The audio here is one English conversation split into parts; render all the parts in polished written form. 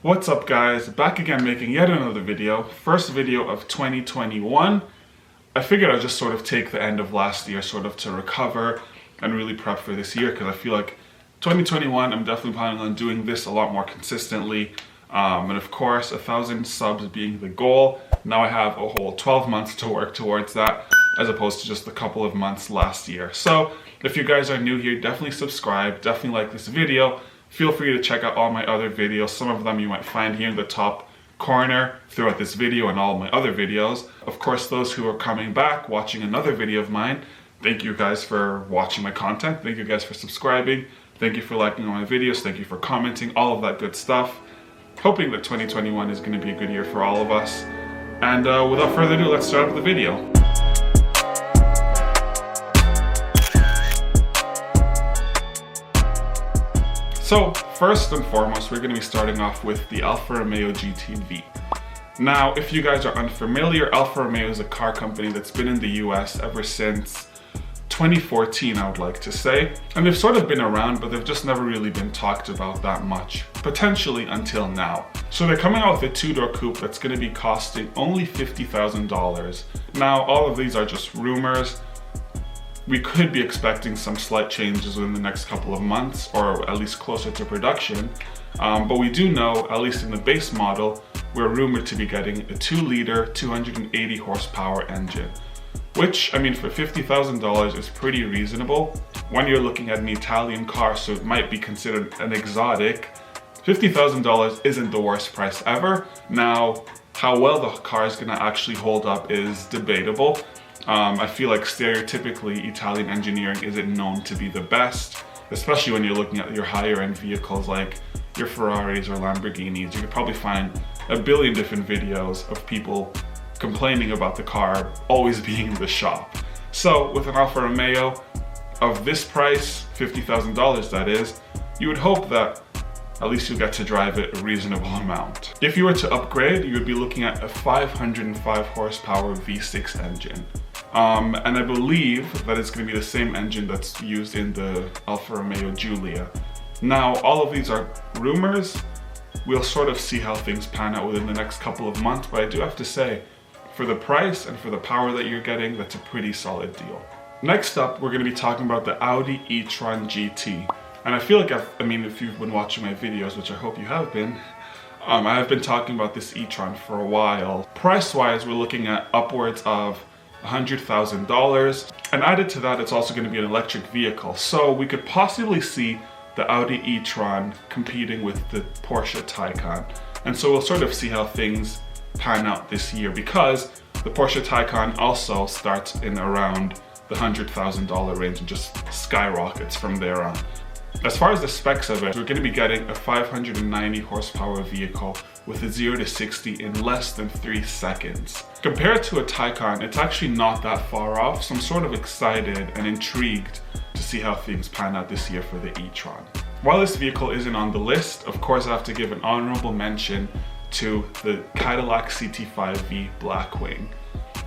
What's up guys, back again making yet another video, first video of 2021. I figured I'd just sort of take the end of last year sort of to recover and really prep for this year, because I feel like 2021 I'm definitely planning on doing this a lot more consistently. And of course 1,000 subs being the goal. Now I have a whole 12 months to work towards that, as opposed to just a couple of months last year. So if you guys are new here, definitely subscribe, definitely like this video. Feel free to check out all my other videos. Some of them you might find here in the top corner throughout this video and all my other videos. Of course, those who are coming back, watching another video of mine, thank you guys for watching my content. Thank you guys for subscribing. Thank you for liking all my videos. Thank you for commenting, all of that good stuff. Hoping that 2021 is going to be a good year for all of us. And without further ado, let's start with the video. So first and foremost, we're going to be starting off with the Alfa Romeo GTV. Now, if you guys are unfamiliar, Alfa Romeo is a car company that's been in the US ever since 2014, I would like to say. And they've sort of been around, but they've just never really been talked about that much, potentially until now. So they're coming out with a two-door coupe that's going to be costing only $50,000. Now, all of these are just rumors. We could be expecting some slight changes within the next couple of months, or at least closer to production. But we do know, at least in the base model, we're rumored to be getting a 2-liter, 280 horsepower engine. Which, I mean, for $50,000 is pretty reasonable. When you're looking at an Italian car, so it might be considered an exotic, $50,000 isn't the worst price ever. Now, how well the car is gonna actually hold up is debatable. I feel like stereotypically Italian engineering isn't known to be the best, especially when you're looking at your higher end vehicles like your Ferraris or Lamborghinis. You could probably find a billion different videos of people complaining about the car always being in the shop. So with an Alfa Romeo of this price, $50,000 that is, you would hope that at least you'll get to drive it a reasonable amount. If you were to upgrade, you would be looking at a 505 horsepower V6 engine. And I believe that it's going to be the same engine that's used in the Alfa Romeo Giulia. Now, all of these are rumors. We'll sort of see how things pan out within the next couple of months, but I do have to say, for the price and for the power that you're getting, that's a pretty solid deal. Next up, we're going to be talking about the Audi Etron GT. And I feel like if you've been watching my videos, which I hope you have been, I have been talking about this e-tron for a while. Price-wise, we're looking at upwards of $100,000. And added to that, it's also going to be an electric vehicle. So we could possibly see the Audi e-tron competing with the Porsche Taycan. And so we'll sort of see how things pan out this year, because the Porsche Taycan also starts in around the $100,000 range and just skyrockets from there on. As far as the specs of it, we're going to be getting a 590 horsepower vehicle with a 0 to 60 in less than 3 seconds. Compared to a Taycan, it's actually not that far off, so I'm sort of excited and intrigued to see how things pan out this year for the e-tron. While this vehicle isn't on the list, of course I have to give an honorable mention to the Cadillac CT5V Blackwing.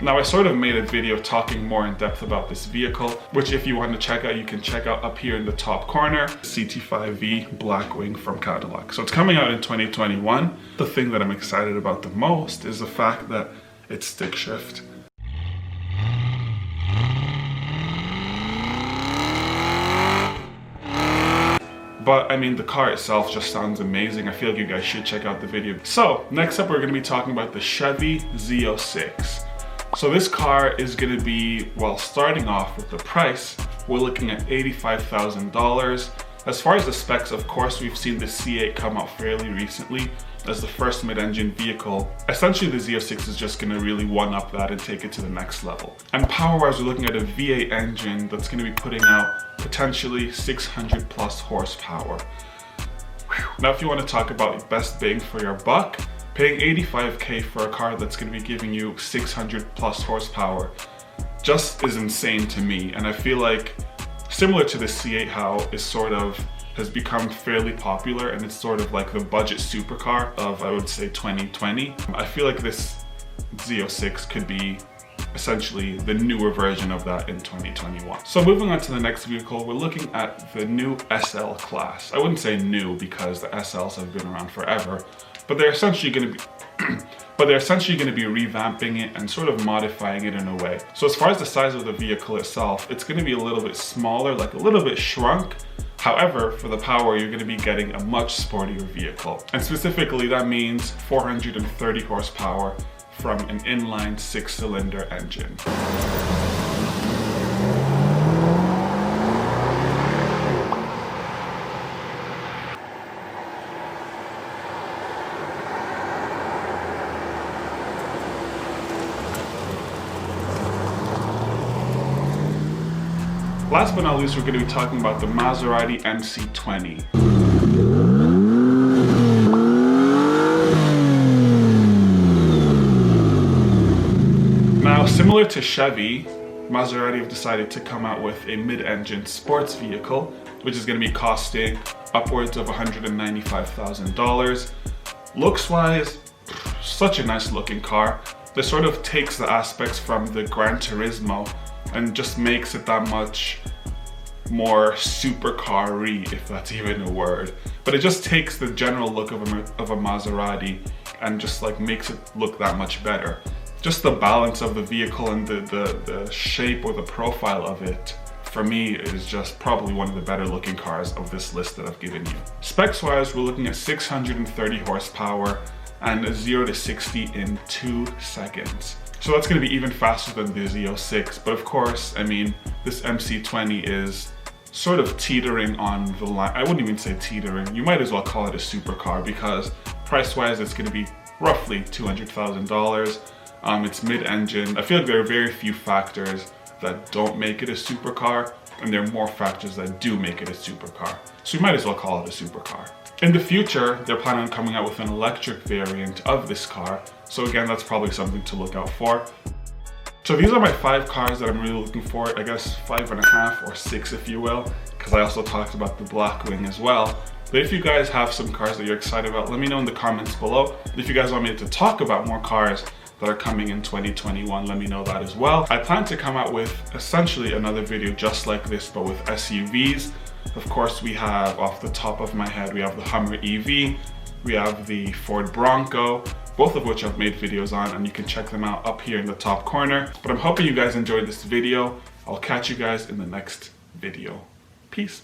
Now, I sort of made a video talking more in depth about this vehicle, which if you want to check out, you can check out up here in the top corner, CT5V Blackwing from Cadillac. So it's coming out in 2021. The thing that I'm excited about the most is the fact that it's stick shift. But I mean, the car itself just sounds amazing. I feel like you guys should check out the video. So next up, we're going to be talking about the Chevy Z06. So this car is going to be, well, starting off with the price, we're looking at $85,000. As far as the specs, of course, we've seen the C8 come out fairly recently as the first mid-engine vehicle. Essentially, the Z06 is just going to really one-up that and take it to the next level. And power-wise, we're looking at a V8 engine that's going to be putting out potentially 600 plus horsepower. Whew. Now, if you want to talk about best bang for your buck, paying $85K for a car that's going to be giving you 600 plus horsepower just is insane to me. And I feel like, similar to the C8, how it sort of has become fairly popular and it's sort of like the budget supercar of, I would say, 2020. I feel like this Z06 could be essentially the newer version of that in 2021. So moving on to the next vehicle, we're looking at the new SL class. I wouldn't say new because the SLs have been around forever, but they're essentially going to be revamping it and sort of modifying it in a way. So as far as the size of the vehicle itself, it's going to be a little bit smaller, like a little bit shrunk. However, for the power, you're going to be getting a much sportier vehicle. And specifically, that means 430 horsepower from an inline 6-cylinder engine. Last but not least, we're going to be talking about the Maserati MC20. Now, similar to Chevy, Maserati have decided to come out with a mid-engine sports vehicle, which is going to be costing upwards of $195,000. Looks-wise, such a nice looking car. This sort of takes the aspects from the Gran Turismo and just makes it that much more supercar-y, if that's even a word. But it just takes the general look of a Maserati and just like makes it look that much better. Just the balance of the vehicle and the shape or the profile of it, for me, is just probably one of the better looking cars of this list that I've given you. Specs wise, we're looking at 630 horsepower and a 0 to 60 in 2 seconds. So that's going to be even faster than the Z06, but of course, I mean, this MC20 is sort of teetering on the line. I wouldn't even say teetering, you might as well call it a supercar because price-wise it's going to be roughly $200,000. It's mid-engine. I feel like there are very few factors that don't make it a supercar, and there are more factors that do make it a supercar. So you might as well call it a supercar. In the future, they're planning on coming out with an electric variant of this car. So again, that's probably something to look out for. So these are my 5 cars that I'm really looking for. I guess 5.5 or 6 if you will, because I also talked about the Blackwing as well. But if you guys have some cars that you're excited about, let me know in the comments below. If you guys want me to talk about more cars that are coming in 2021, let me know that as well. I plan to come out with essentially another video just like this, but with SUVs. Of course, we have, off the top of my head, we have the Hummer EV, we have the Ford Bronco, both of which I've made videos on, and you can check them out up here in the top corner. But I'm hoping you guys enjoyed this video. I'll catch you guys in the next video. Peace.